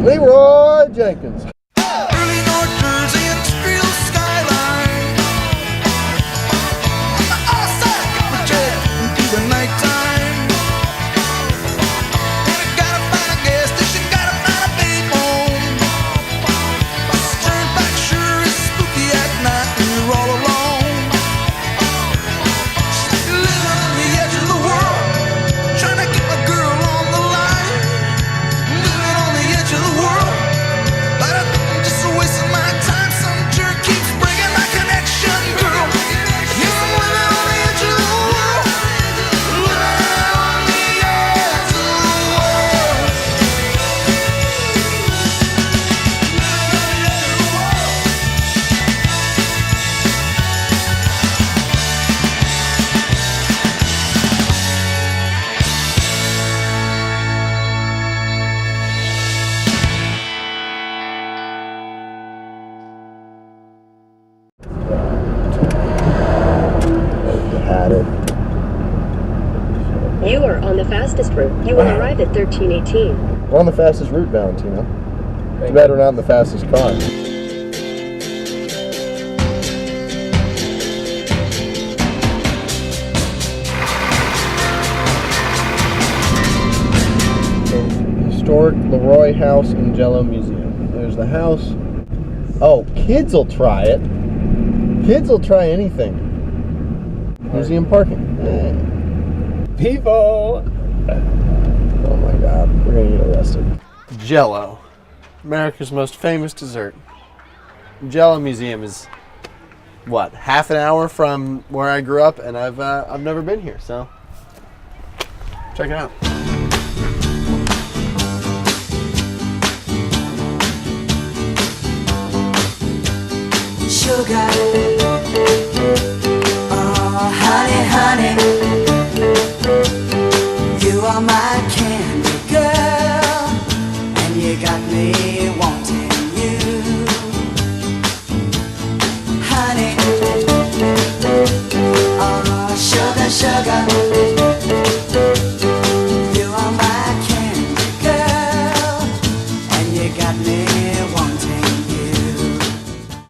Leroy Jenkins. Early North Jersey industrial skyline. On the other side, jet into the nighttime. Gotta find a gas station, gotta find a payphone. Bus turnpike sure is spooky at night when you're all alone. Living on the edge of the world, trying to get my girl on the line. Living on the edge of the world, but I think I'm just wasting my time. Some jerk keeps breaking my connection, girl. Yeah, I'm living on the edge of the world. Living on the edge of the world. Had it. You are on the fastest route. You will arrive at 1318. We're on the fastest route, Valentino. Too bad we're not in the fastest car. Historic Leroy House and Jell-O Museum. There's the house. Oh, kids will try it. Kids will try anything. Museum parking. People! Oh my god, we're gonna get arrested. Jell-O, America's most famous dessert. Jell-O Museum is what, half an hour from where I grew up, and I've never been here, so check it out. Sugar, oh honey, honey, you are my candy girl, and you got me wanting you, honey, oh sugar, sugar, you are my candy girl, and you got me wanting you.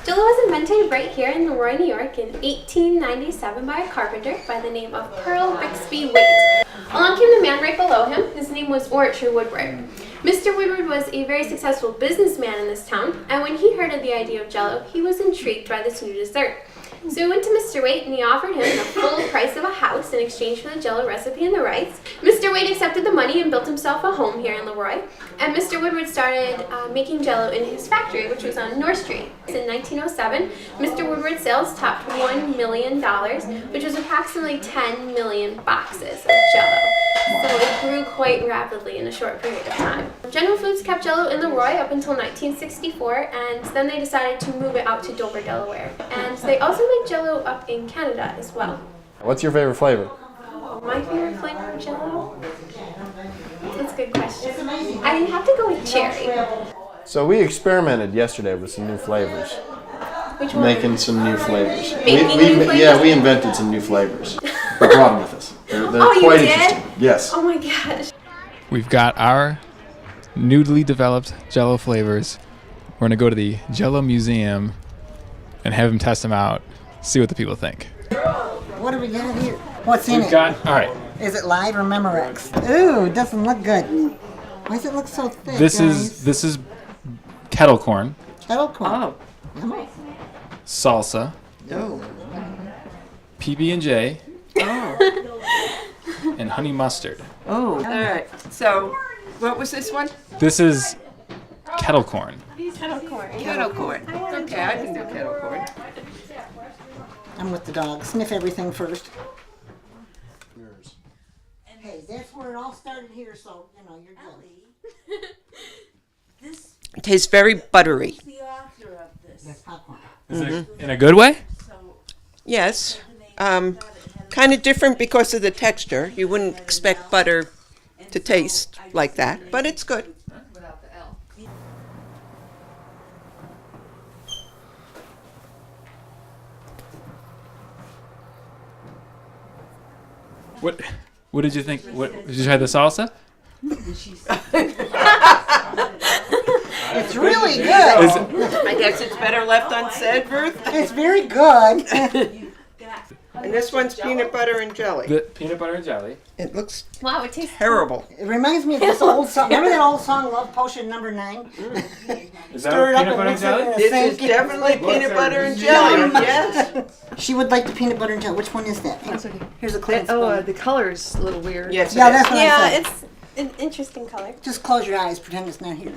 Jell-O was invented right here in Leroy, New York in 1897 by a carpenter by the name of Pearl Bixby Waite. Along came the man right below him. His name was Orchard Woodward. Mr. Woodward was a very successful businessman in this town, and when he heard of the idea of Jell-O, he was intrigued by this new dessert. So he went to Mr. Waite and he offered him the full price of a house in exchange for the Jell-O recipe and the rice. Mr. Waite accepted the money and built himself a home here in Leroy. And Mr. Woodward started making Jell-O in his factory, which was on North Street. In 1907, Mr. Woodward's sales topped $1 million, which was approximately 10 million boxes of Jell-O. So it grew quite rapidly in a short period of time. General Foods kept Jell-O in Leroy up until 1964, and then they decided to move it out to Dover, Delaware. And they also make Jell-O up in Canada as well. What's your favorite flavor? Oh, my favorite flavor of Jell-O? That's a good question. I have to go with cherry. So we experimented yesterday with some new flavors. Which one? Making some new flavors. Making new flavors? Yeah, we invented some new flavors. We brought them with us. They're Oh, you quite did? interesting. Yes. Oh my gosh. We've got our newly developed Jell-O flavors. We're gonna go to the Jell-O Museum and have them test them out, see what the people think. What do we got here? What's in We've it? got, all right, Is it live or Memorex? Ooh, it doesn't look good. Why does it look so thick, this guys? is kettle corn, kettle corn. Oh, salsa, Oh. PB&J, oh, and honey mustard. oh. All right. So, what was this one? This is kettle corn. Kettle corn. Kettle corn. Okay, I can do kettle corn. I'm with the dog. Sniff everything first. Hey, that's where it all started here, so, you know, you're good. It tastes very buttery. That's popcorn. Is it in a good way? Yes. Kind of different because of the texture. You wouldn't expect butter to taste like that, but it's good. What did you think? What did you try the salsa? It's really good. I guess it's better left unsaid, Ruth. It's very good. And this one's peanut butter and jelly. The peanut butter and jelly. It looks Wow, it tastes terrible. It reminds me of this old song. Remember that old song, Love Potion number 9? Is Stir it that up peanut and butter and mix it in jelly? a This is sink. definitely peanut butter and jelly. Yes. She would like the peanut butter and jelly. Which one is that? Here's a clean spoon. The color's a little weird. Yes. Yeah, it that's is. what I Yeah, said. it's an interesting color. Just close your eyes. Pretend it's not here.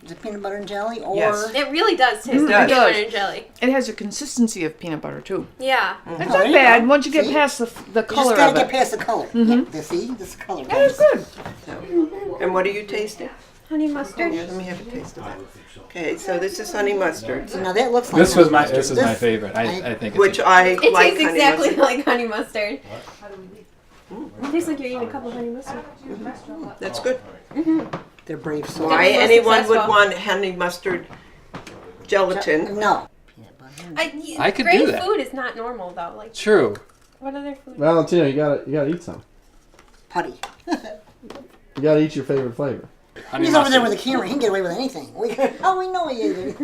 Is it peanut butter and jelly or? Yes. It really does taste like does. peanut butter and jelly. It has a consistency of peanut butter too. Yeah. It's there not you bad go. once you get See? past the You color just gotta of get it. past the color. Yeah, see, this color. Yeah, it's good. And what are you tasting? Honey mustard. Here, let me have a taste of that. Okay, so this is honey mustard, So now that looks like. This was my mustard. this is my favorite. I think which it's I It like tastes honey exactly mustard. like honey mustard. It tastes like you're eating a cup of honey mustard. That's good. They're brave souls. Why most anyone would successful. want honey mustard gelatin? No. I could great do that. food is not normal though. Like, true. what other food? Valentino, you gotta eat some. Putty. You gotta eat your favorite flavor. Honey He's over there mustard. with a camera. He can get away with anything. How do we know he ate it?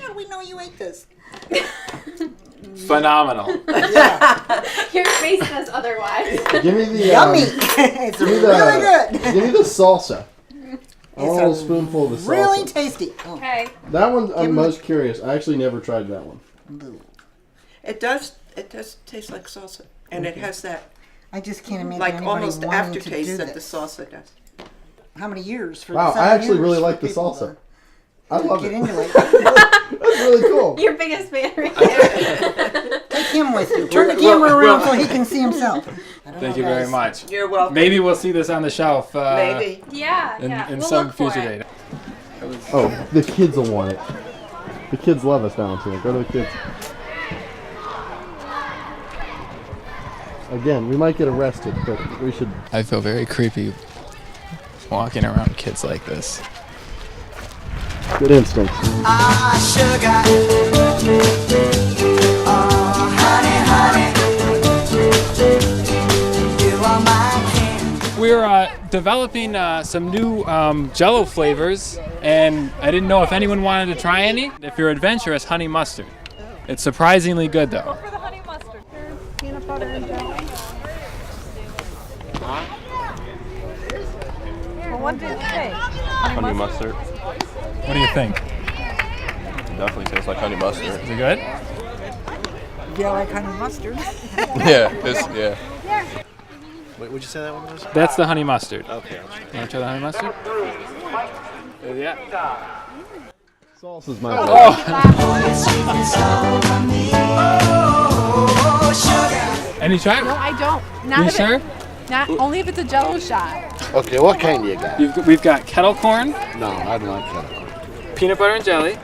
How do we know you ate this? Phenomenal. Your face says otherwise. Give me the Yummy. It's Give me the, really good. Give me the salsa. I want a little It's spoonful of the salsa. really tasty. Oh. Okay. That one I'm him most curious. I actually never tried that one. It does taste like salsa, and it has that I just can't imagine like anybody almost wanting to aftertaste do that the this. salsa does. How many years? For Wow, 7 I actually years really for like the people salsa. to I love get it. into it. That's really cool. Your biggest fan right there. Take him with you. Turn the camera around so he can see himself. I don't Thank know, you very guys. much. You're welcome. Maybe we'll see this on the shelf. Maybe. Yeah, In, yeah. in We'll some look for future it. date. Oh, the kids will want it. The kids love us, Valentino. Go to the kids. Again, we might get arrested, but we should. I feel very creepy walking around kids like this. Good instincts. We're developing some new Jell-O flavors, and I didn't know if anyone wanted to try any. If you're adventurous, honey mustard. It's surprisingly good, though. For the honey mustard. Peanut butter and jelly. Well, what did you say? Honey mustard. What do you think? Definitely tastes like honey mustard. Is it good? Yeah, like honey mustard. Yeah. Wait, would you say that one was? That's the honey mustard. Okay. You want to try the honey mustard? Yeah. Salsa's my favorite. Any try? No, I don't. Not You if sure? Not only if it's a Jell-O shot. Okay, what kind do you got? We've got kettle corn, No, I don't like that. peanut butter and jelly,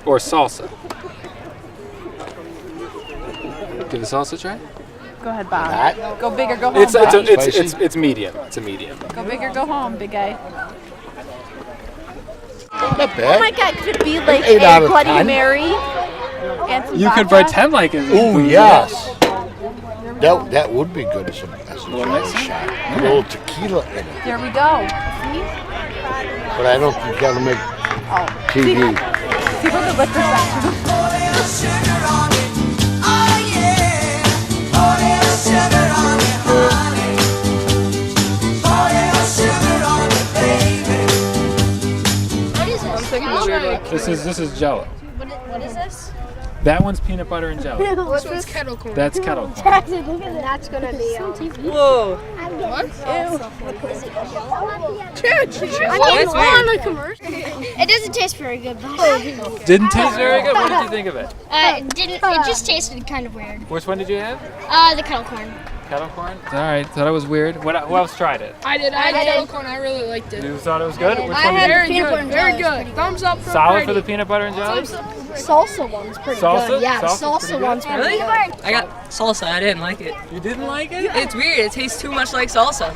or salsa. Give the salsa a try. Go ahead, Bob. Go big or go home. It's Bob. it's medium. It's a medium. Go big or go home, big guy. Not Oh bad. my God, could it be like 8 a out of Bloody 10. Mary? And some You could vodka? pretend like it. Oh yes, that would be good as a jello shot. A little tequila in it, There we go. See? but I don't think you gotta make Oh. TV. See where the liquor section. This is Jell-O. What is this? That one's peanut butter and jelly. This one's kettle corn. That's kettle corn. That's gonna be. Whoa. What? Is it What? I was on the commercial. It doesn't taste very good, but Didn't taste very good. What did you think of it? it didn't. It just tasted kind of weird. Which one did you have? The kettle corn. Kettle corn. All right. Thought it was weird. Who else tried it? I did kettle corn. I really liked it. You thought it was good? Which I one had did you? peanut butter and jelly. Very good. Thumbs up for Solid for the peanut butter and jelly. salsa one's pretty Salsa? good. Yeah, Salsa's salsa pretty good? one's pretty Really? good. I got salsa. I didn't like it. You didn't like it? It's weird. It tastes too much like salsa.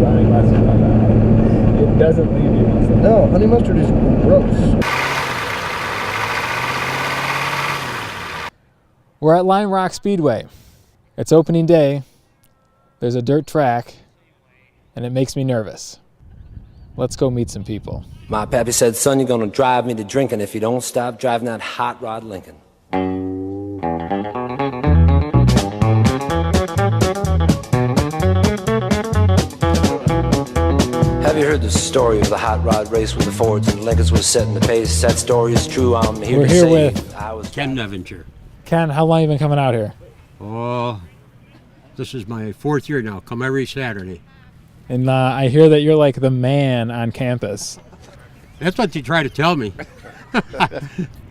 honey mustard. It doesn't leave you. No, honey mustard is gross. We're at Limerock Speedway. It's opening day. There's a dirt track, and it makes me nervous. Let's go meet some people. My pappy said, son, you're gonna drive me to drinking if you don't stop driving that hot rod Lincoln. Have you heard the story of the hot rod race where the Fords and Lincolns was setting the pace? That story is true. I'm here We're to here say with I was Ken Nevinger. Ken, how long have you been coming out here? Oh, this is my 4th year now. Come every Saturday. And I hear that you're like the man on campus. That's what they try to tell me.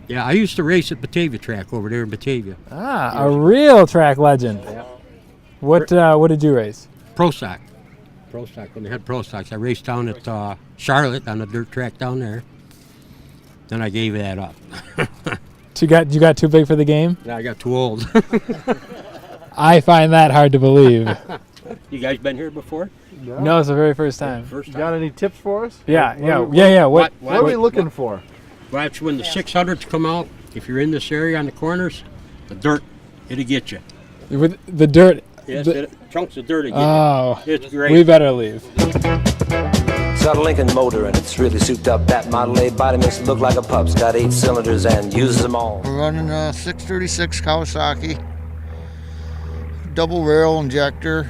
Yeah, I used to race at Batavia track over there in Batavia. Ah, a real track legend. Yeah. What did you race? Pro Stock. Pro Stock, when they had Pro Stocks. I raced down at Charlotte on the dirt track down there. Then I gave that up. You got too big for the game? Yeah, I got too old. I find that hard to believe. You guys been here before? No, it's the very first time. Got any tips for us? Yeah. What are we looking for? Watch when the 600s come out. If you're in this area on the corners, the dirt, it'll get you. With the dirt. Yes, chunks of dirt will get you. It's great. We better leave. It's got a Lincoln motor and it's really souped up. That Model A body makes it look like a pup's got 8 cylinders and uses them all. We're running a 636 Kawasaki. Double rail injector.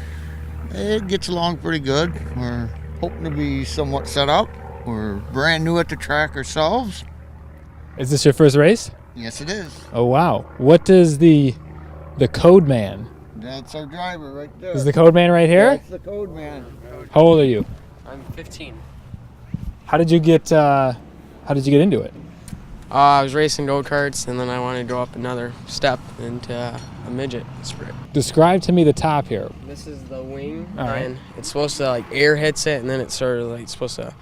It gets along pretty good. We're hoping to be somewhat set up. We're brand new at the track ourselves. Is this your first race? Yes, it is. Oh wow! What does the code man? That's our driver right there. Is the code man right here? That's the code man. How old are you? I'm 15. How did you get into it? I was racing go-karts, and then I wanted to go up another step into a midget sprint. Describe to me the top here. This is the wing, All right. and it's supposed to like air hits it, and then it's sort of like supposed to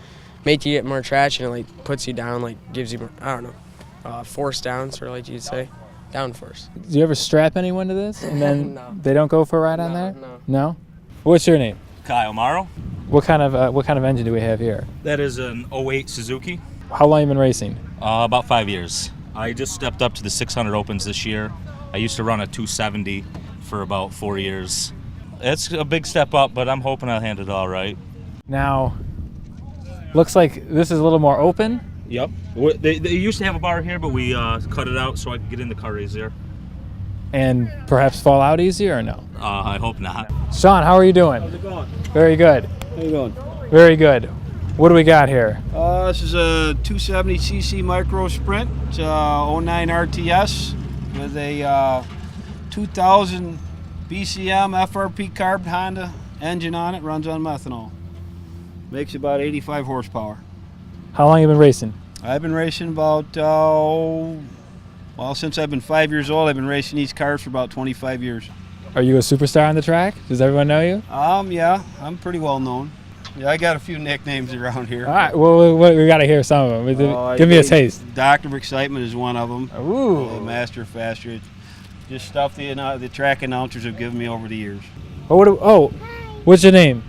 make you get more traction. It like puts you down, like gives you more, I don't know, force down, sort of like you'd say, down force. Do you ever strap anyone to this, and then No. they don't go for a ride on there? No. What's your name? Kyle Morrow. What kind of engine do we have here? That is an 08 Suzuki. How long have you been racing? About 5 years. I just stepped up to the 600 Opens this year. I used to run a 270 for about 4 years. It's a big step up, but I'm hoping I'll handle it all right. Now, looks like this is a little more open. Yep. They used to have a bar here, but we cut it out so I could get in the car easier. And perhaps fall out easier or no? I hope not. Sean, how are you doing? How's it going? Very good. How you doing? Very good. What do we got here? This is a 270cc micro sprint. It's 09 RTS with a 2000 BCM FRP carb Honda engine on it. Runs on methanol. Makes about 85 horsepower. How long have you been racing? I've been racing about, since I've been 5 years old. I've been racing these cars for about 25 years. Are you a superstar on the track? Does everyone know you? Yeah, I'm pretty well known. Yeah, I got a few nicknames around here. All right, well, we got to hear some of them. Give me a taste. Doctor of Excitement is one of them. Ooh. Master of Faster. Just stuff the track announcers have given me over the years. What's your name?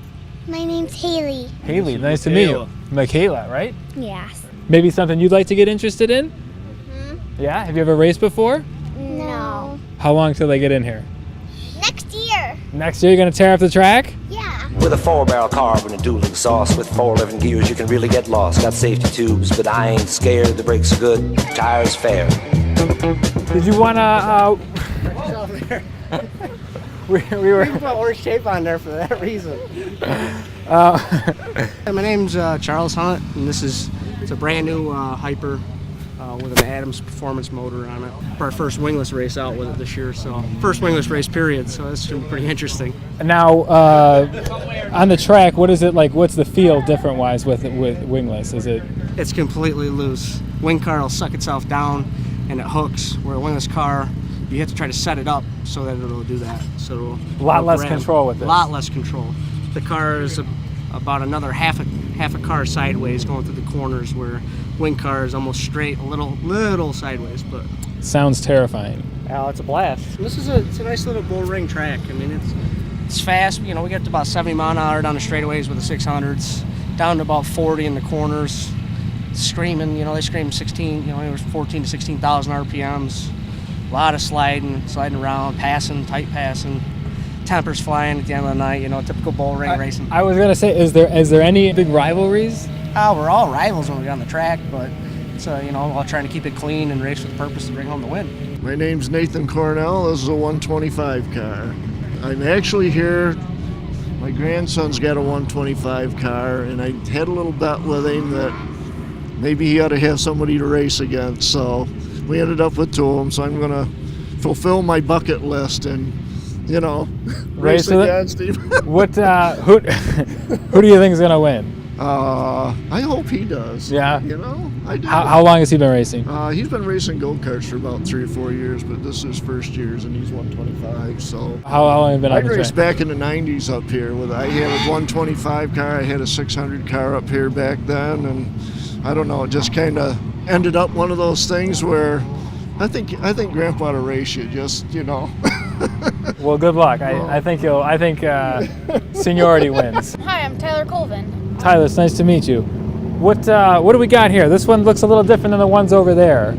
My name's Haley. Haley, nice to meet you. Michaela, right? Yes. Maybe something you'd like to get interested in? Yeah? Have you ever raced before? No. How long till they get in here? Next year. Next year you're going to tear up the track? Yeah. With a 4-barrel carb and a dual exhaust with 4 living gears, you can really get lost. Got safety tubes, but I ain't scared. The brakes are good, tires fair. Did you want to... we were... We put worse shape on there for that reason. My name's Charles Hunt, and it's a brand new Hyper with an Adams performance motor on it. Our first wingless race out with it this year, so first wingless race period, so that's going to be pretty interesting. Now, on the track, what is it like? What's the feel different-wise with wingless? It's completely loose. Wing car will suck itself down, and it hooks. Where a wingless car, you have to try to set it up so that it'll do that. So a lot less control with this. A lot less control. The car is about another half a car sideways going through the corners, where wing car is almost straight, a little sideways. But sounds terrifying. It's a blast. It's a nice little bull ring track. I mean, It's fast. You know, we get to about 70 mile an hour down the straightaways with the 600s, down to about 40 in the corners. Screaming, you know, they scream 16, you know, it was 14 to 16,000 RPMs. A lot of sliding around, passing, tight passing. Tempers flying at the end of the night, you know, typical bull ring racing. I was gonna say, is there any big rivalries? We're all rivals when we get on the track, but it's, you know, all trying to keep it clean and race with the purpose to bring home the win. My name's Nathan Cornell. This is a 125 car. I'm actually here. My grandson's got a 125 car, and I had a little bet with him that maybe he ought to have somebody to race against. So we ended up with 2 of them. So I'm going to fulfill my bucket list and, you know, race against him. What? Who do you think is gonna win? I hope he does. Yeah. You know, I do. How long has he been racing? He's been racing go-karts for about 3 or 4 years, but this is his first years, and he's 125. So how long have you been on the I raced track? back in the 90s up here. I had a 125 car. I had a 600 car up here back then, and I don't know. It just kind of ended up one of those things where I think Grandpa ought to race you. Just, you know. Well, good luck. I think seniority wins. Hi, I'm Tyler Colvin. Tyler, it's nice to meet you. What do we got here? This one looks a little different than the ones over there.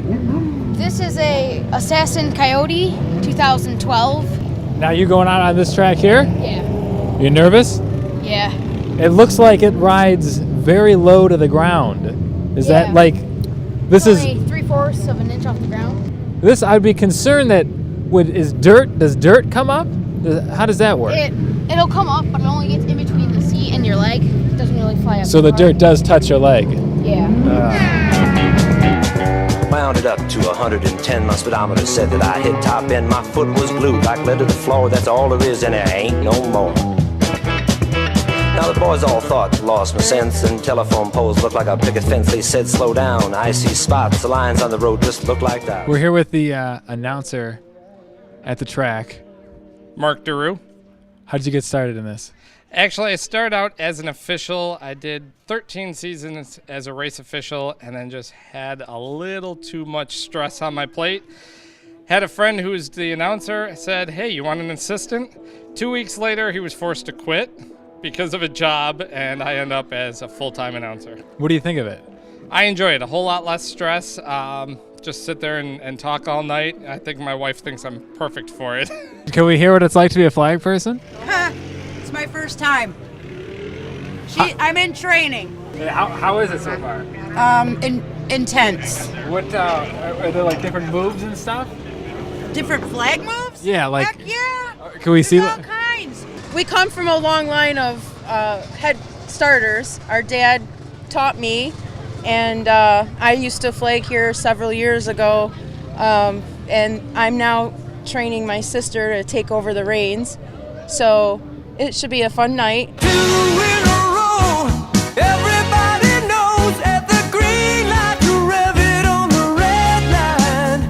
This is a Assassin Coyote 2012. Now you going out on this track here? Yeah. You nervous? Yeah. It looks like it rides very low to the ground. Is that like this is only 3/4 of an inch off the ground? this? I'd be concerned that does dirt come up? How does that work? It'll come up, but it only gets in between the seat and your leg. It doesn't really fly up. So the dirt does touch your leg. Yeah. Wound it up to 110. My speedometer said that I hit top end. My foot was glued like lead to the floor. That's all there is, and there ain't no more. Now the boys all thought lost my sense, and telephone poles looked like a picket fence. They said slow down. I see spots. The lines on the road just look like that. We're here with the announcer at the track. Mark DeRue. How did you get started in this? Actually, I started out as an official. I did 13 seasons as a race official and then just had a little too much stress on my plate. Had a friend who was the announcer, said, hey, you want an assistant? 2 weeks later, he was forced to quit because of a job, and I end up as a full-time announcer. What do you think of it? I enjoy it. A whole lot less stress. Just sit there and talk all night. I think my wife thinks I'm perfect for it. Can we hear what it's like to be a flag person? It's my first time. I'm in training. How is it so far? Intense. What are there like different moves and stuff? Different flag moves? Yeah, like. Heck yeah. Can we see all kinds. We come from a long line of head starters. Our dad taught me, and I used to flag here several years ago, and I'm now training my sister to take over the reins. So it should be a fun night. Everybody knows at the green light to rev it on the red line.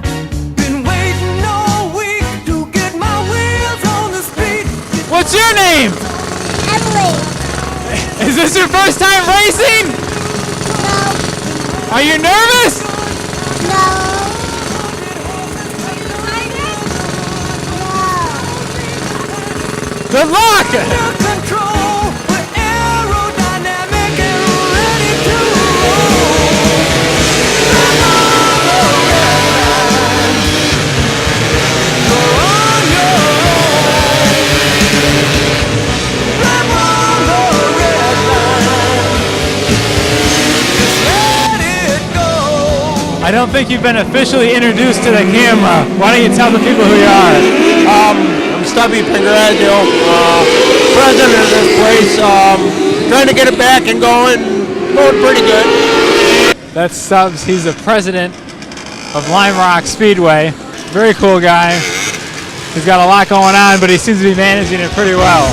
Been waiting all week to get my wheels on the street. What's your name? Emily. Is this your first time racing? No. Are you nervous? No. Good luck! I don't think you've been officially introduced to the camera. Why don't you tell the people who you are? I'm Stubby Pingaragio, president of this place. Trying to get it back and going pretty good. That's Stubbs. He's the president of Limerock Speedway. Very cool guy. He's got a lot going on, but he seems to be managing it pretty well.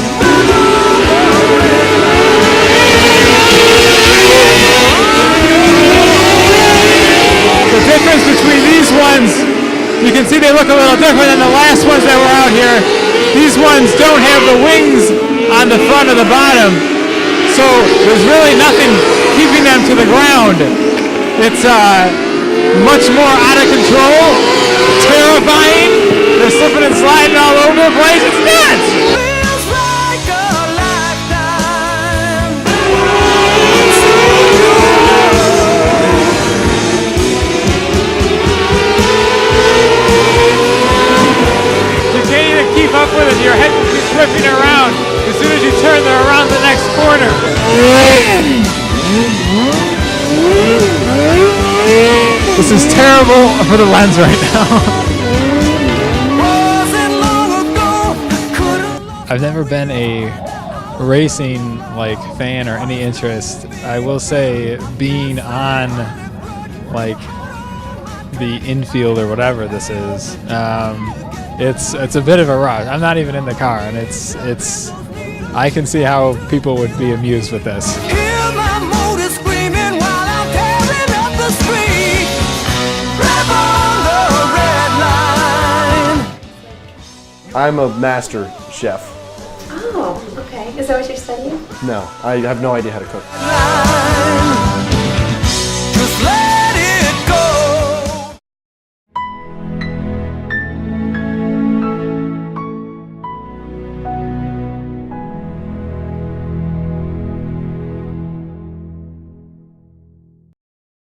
The difference between these ones, you can see they look a little different than the last ones that were out here. These ones don't have the wings on the front or the bottom, so there's really nothing keeping them to the ground. It's much more out of control, terrifying. They're slipping and sliding all over the place. It's nuts! terrible for the lens right now. I've never been a racing like fan or any interest. I will say being on like the infield or whatever this is, it's a bit of a rush. I'm not even in the car, and it's I can see how people would be amused with this. I'm a master chef. Oh, okay. Is that what you're studying? No, I have no idea how to cook.